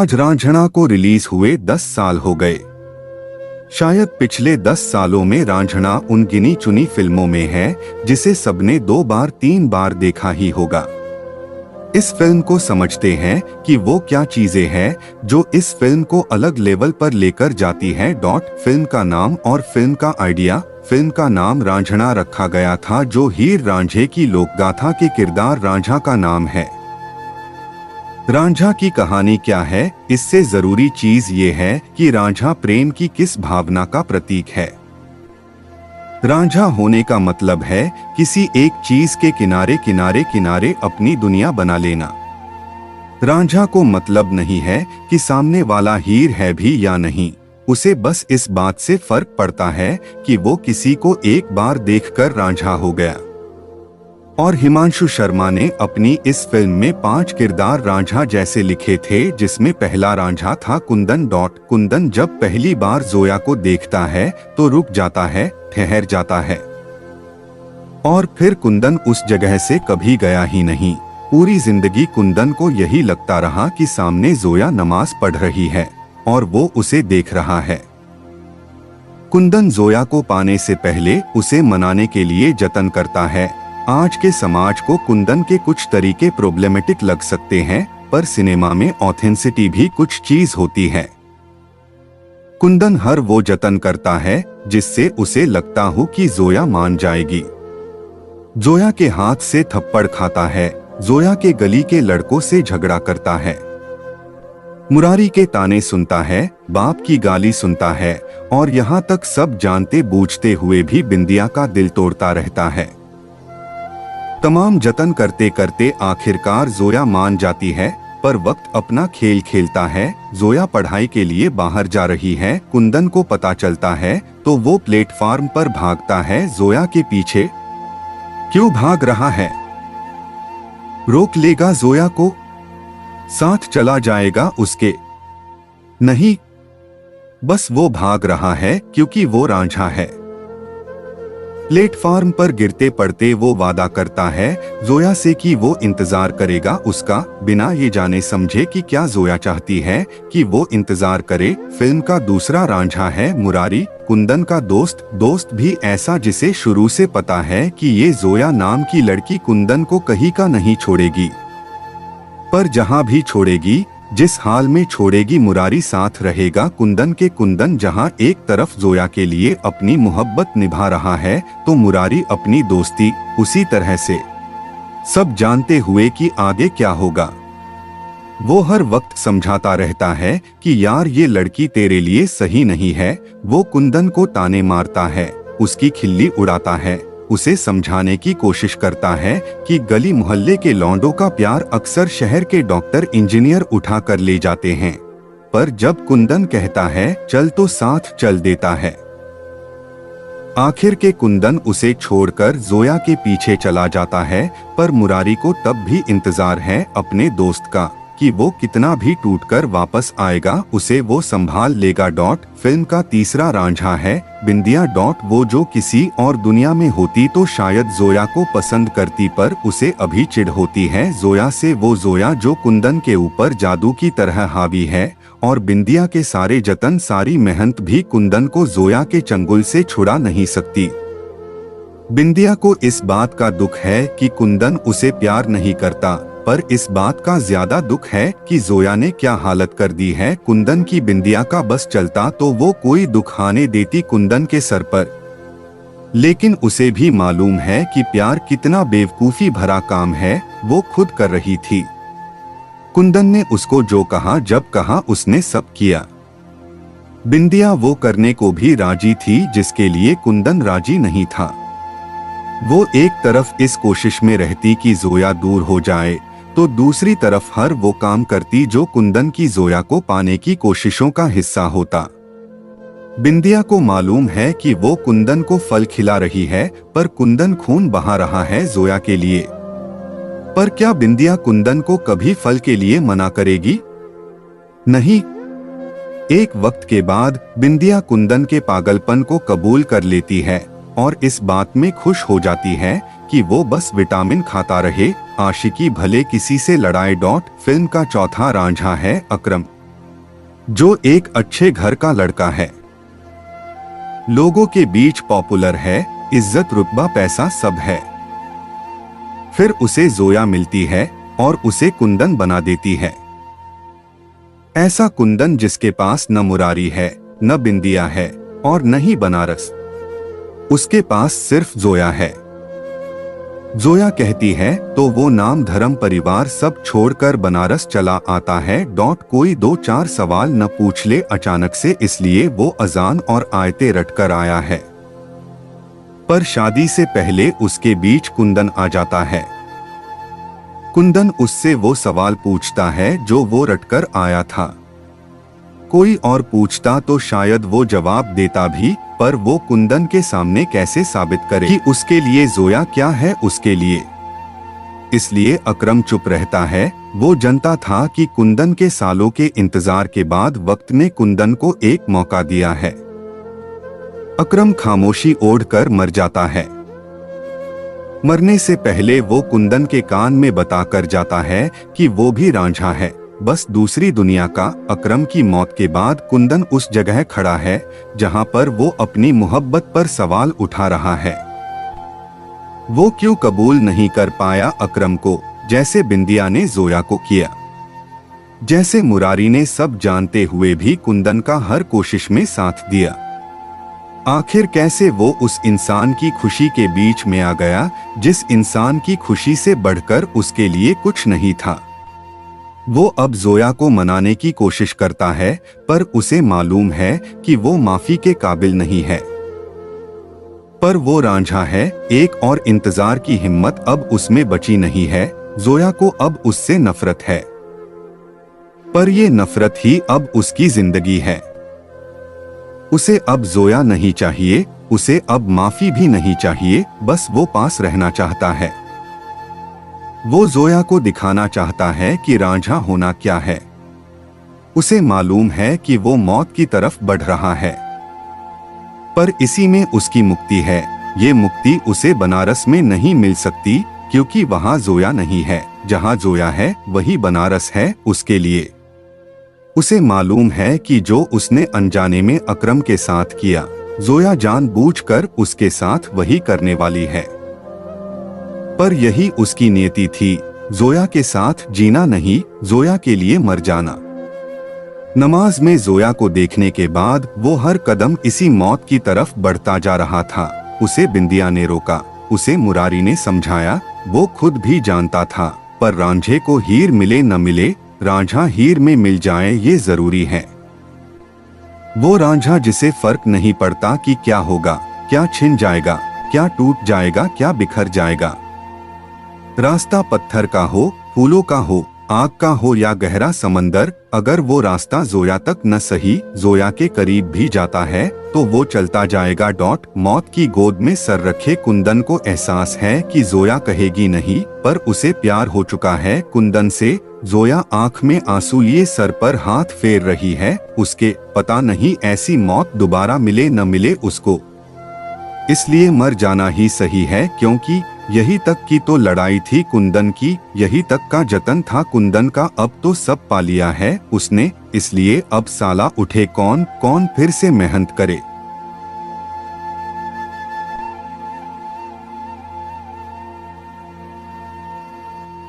आज रांझना को रिलीज हुए 10 साल हो गए। शायद पिछले 10 सालों में रांझना उन गिनी चुनी फिल्मों में है जिसे सबने 2 बार 3 बार देखा ही होगा। इस फिल्म को समझते हैं कि वो क्या चीजें हैं जो इस फिल्म को अलग लेवल पर लेकर जाती हैं। फिल्म का नाम और फिल्म का आइडिया। फिल्म का नाम रांझना रखा गया था जो हीर रांझे की लोकगाथा के किरदार रांझा का नाम है। रांझा की कहानी क्या है, इससे जरूरी चीज ये है कि रांझा प्रेम की किस भावना का प्रतीक है। रांझा होने का मतलब है किसी एक चीज के किनारे किनारे किनारे अपनी दुनिया बना लेना। रांझा को मतलब नहीं है कि सामने वाला हीर है भी या नहीं, उसे बस इस बात से फर्क पड़ता है कि वो किसी को एक बार देखकर रांझा हो गया। और हिमांशु शर्मा ने अपनी इस फिल्म में 5 किरदार रांझा जैसे लिखे थे, जिसमें पहला रांझा था कुंदन। कुंदन जब पहली बार जोया को देखता है तो रुक जाता है, ठहर जाता है और फिर कुंदन उस जगह से कभी गया ही नहीं। पूरी जिंदगी कुंदन को यही लगता रहा कि सामने जोया नमाज पढ़ रही है और वो उसे देख रहा है। कुंदन जोया को पाने से पहले उसे मनाने के लिए जतन करता है। आज के समाज को कुंदन के कुछ तरीके प्रॉब्लमेटिक लग सकते हैं, पर सिनेमा में ऑथेंसिटी भी कुछ चीज होती है। कुंदन हर वो जतन करता है जिससे उसे लगता हो कि जोया मान जाएगी। जोया के हाथ से थप्पड़ खाता है, जोया के गली के लड़कों से झगड़ा करता है, मुरारी के ताने सुनता है, बाप की गाली सुनता है और यहाँ तक सब जानते बूझते हुए भी बिंदिया का दिल तोड़ता रहता है। तमाम जतन करते करते आखिरकार जोया मान जाती है, पर वक्त अपना खेल खेलता है। जोया पढ़ाई के लिए बाहर जा रही है। कुंदन को पता चलता है तो वो प्लेटफार्म पर भागता है जोया के पीछे। क्यों भाग रहा है? रोक लेगा जोया को? साथ चला जाएगा उसके? नहीं, बस वो भाग रहा है क्योंकि वो रांझा है। प्लेटफार्म पर गिरते पड़ते वो वादा करता है जोया से कि वो इंतजार करेगा उसका, बिना ये जाने समझे कि क्या जोया चाहती है कि वो इंतजार करे। फिल्म का दूसरा रांझा है मुरारी, कुंदन का दोस्त भी ऐसा जिसे शुरू से पता है कि ये जोया नाम की लड़की कुंदन को कहीं का नहीं छोड़ेगी। पर जहां भी छोड़ेगी, जिस हाल में छोड़ेगी, मुरारी साथ रहेगा कुंदन के। कुंदन जहां एक तरफ जोया के लिए अपनी मोहब्बत निभा रहा है तो मुरारी अपनी दोस्ती। उसी तरह से सब जानते हुए कि आगे क्या होगा, वो हर वक्त समझाता रहता है कि यार ये लड़की तेरे लिए सही नहीं है। वो कुंदन को ताने मारता है, उसकी खिल्ली उड़ाता है, उसे समझाने की कोशिश करता है कि गली मोहल्ले के लौंडों का प्यार अक्सर शहर के डॉक्टर इंजीनियर उठा कर ले जाते हैं। पर जब कुंदन कहता है चल तो साथ चल देता है। आखिर के कुंदन उसे छोड़कर जोया के पीछे चला जाता है, पर मुरारी को तब भी इंतजार है अपने दोस्त का कि वो कितना भी टूटकर वापस आएगा, उसे वो संभाल लेगा। फिल्म का तीसरा रांझा है बिंदिया। वो जो किसी और दुनिया में होती तो शायद जोया को पसंद करती, पर उसे अभी चिढ़ होती है जोया से। वो जोया जो कुंदन के ऊपर जादू की तरह हावी है और बिंदिया के सारे जतन, सारी मेहनत भी कुंदन को जोया के चंगुल से छुड़ा नहीं सकती। बिंदिया को इस बात का दुख है कि कुंदन उसे प्यार नहीं करता, पर इस बात का ज्यादा दुख है कि जोया ने क्या हालत कर दी है कुंदन की। बिंदिया का बस चलता तो वो कोई दुख आने देती कुंदन के सर पर, लेकिन उसे भी मालूम है कि प्यार कितना बेवकूफी भरा काम है, वो खुद कर रही थी। कुंदन ने उसको जो कहा जब कहा उसने सब किया। बिंदिया वो करने को भी राजी थी जिसके लिए कुंदन राजी नहीं था। वो एक तरफ इस कोशिश में रहती कि जोया दूर हो जाए, तो दूसरी तरफ हर वो काम करती जो कुंदन की जोया को पाने की कोशिशों का हिस्सा होता। बिंदिया को मालूम है कि वो कुंदन को फल खिला रही है, पर कुंदन खून बहा रहा है जोया के लिए। पर क्या बिंदिया कुंदन को कभी फल के लिए मना करेगी? नहीं। एक वक्त के बाद बिंदिया कुंदन के पागलपन को कबूल कर लेती है और इस बात में खुश हो जाती है कि वो बस विटामिन खाता रहे, आशिकी भले किसी से लड़ाए। फिल्म का चौथा रांझा है अकरम। जो एक अच्छे घर का लड़का है, लोगों के बीच पॉपुलर है, इज्जत रुतबा पैसा सब है। फिर उसे जोया मिलती है और उसे कुंदन बना देती है। ऐसा कुंदन जिसके पास न मुरारी है, न बिंदिया है और न ही बनारस, उसके पास सिर्फ जोया है। जोया कहती है तो वो नाम धर्म परिवार सब छोड़कर बनारस चला आता है। कोई दो चार सवाल न पूछ ले अचानक से, इसलिए वो अजान और आयते रटकर आया है। पर शादी से पहले उसके बीच कुंदन आ जाता है। कुंदन उससे वो सवाल पूछता है जो वो रटकर आया था। कोई और पूछता तो शायद वो जवाब देता भी, पर वो कुंदन के सामने कैसे साबित करे कि उसके लिए जोया क्या है उसके लिए। इसलिए अकरम चुप रहता है। वो जानता था कि कुंदन के सालों के इंतजार के बाद वक्त ने कुंदन को एक मौका दिया है। अकरम खामोशी ओढ़कर मर जाता है। मरने से पहले वो कुंदन के कान में बताकर जाता है कि वो भी रांझा है, बस दूसरी दुनिया का। अकरम की मौत के बाद कुंदन उस जगह खड़ा है जहां पर वो अपनी मोहब्बत पर सवाल उठा रहा है। वो क्यों कबूल नहीं कर पाया अकरम को, जैसे बिंदिया ने जोया को किया, जैसे मुरारी ने सब जानते हुए भी कुंदन का हर कोशिश में साथ दिया। आखिर कैसे वो उस इंसान की खुशी के बीच में आ गया जिस इंसान की खुशी से बढ़कर उसके लिए कुछ नहीं था। वो अब जोया को मनाने की कोशिश करता है, पर उसे मालूम है कि वो माफी के काबिल नहीं है। पर वो रांझा है, एक और इंतजार की हिम्मत अब उसमें बची नहीं है। जोया को अब उससे नफरत है, पर ये नफरत ही अब उसकी जिंदगी है। उसे अब जोया नहीं चाहिए, उसे अब माफी भी नहीं चाहिए, बस वो पास रहना चाहता है। वो जोया को दिखाना चाहता है कि रांझा होना क्या है। उसे मालूम है कि वो मौत की तरफ बढ़ रहा है, पर इसी में उसकी मुक्ति है। ये मुक्ति उसे बनारस में नहीं मिल सकती, क्योंकि वहां जोया नहीं है। जहां जोया है वही बनारस है उसके लिए। उसे मालूम है कि जो उसने अनजाने में अकरम के साथ किया, जोया जानबूझकर उसके साथ वही करने वाली है। पर यही उसकी नियति थी, जोया के साथ जीना नहीं, जोया के लिए मर जाना। नमाज में जोया को देखने के बाद वो हर कदम इसी मौत की तरफ बढ़ता जा रहा था। उसे बिंदिया ने रोका, उसे मुरारी ने समझाया, वो खुद भी जानता था, पर रांझे को हीर मिले न मिले, रांझा हीर में मिल जाए ये जरूरी है। वो रांझा जिसे फर्क नहीं पड़ता कि क्या होगा, क्या छिन जाएगा, क्या टूट जाएगा, क्या बिखर जाएगा। रास्ता पत्थर का हो, फूलों का हो, आग का हो या गहरा समंदर, अगर वो रास्ता जोया तक न सही, जोया के करीब भी जाता है तो वो चलता जाएगा। मौत की गोद में सर रखे कुंदन को एहसास है कि जोया कहेगी नहीं, पर उसे प्यार हो चुका है कुंदन से। जोया आंख में आंसू लिए सर पर हाथ फेर रही है। उसके पता नहीं ऐसी मौत दोबारा मिले न मिले उसको, इसलिए मर जाना ही सही है, क्योंकि यही तक की तो लड़ाई थी कुंदन की, यही तक का जतन था कुंदन का। अब तो सब पा लिया है उसने, इसलिए अब साला उठे कौन कौन फिर से मेहनत करे।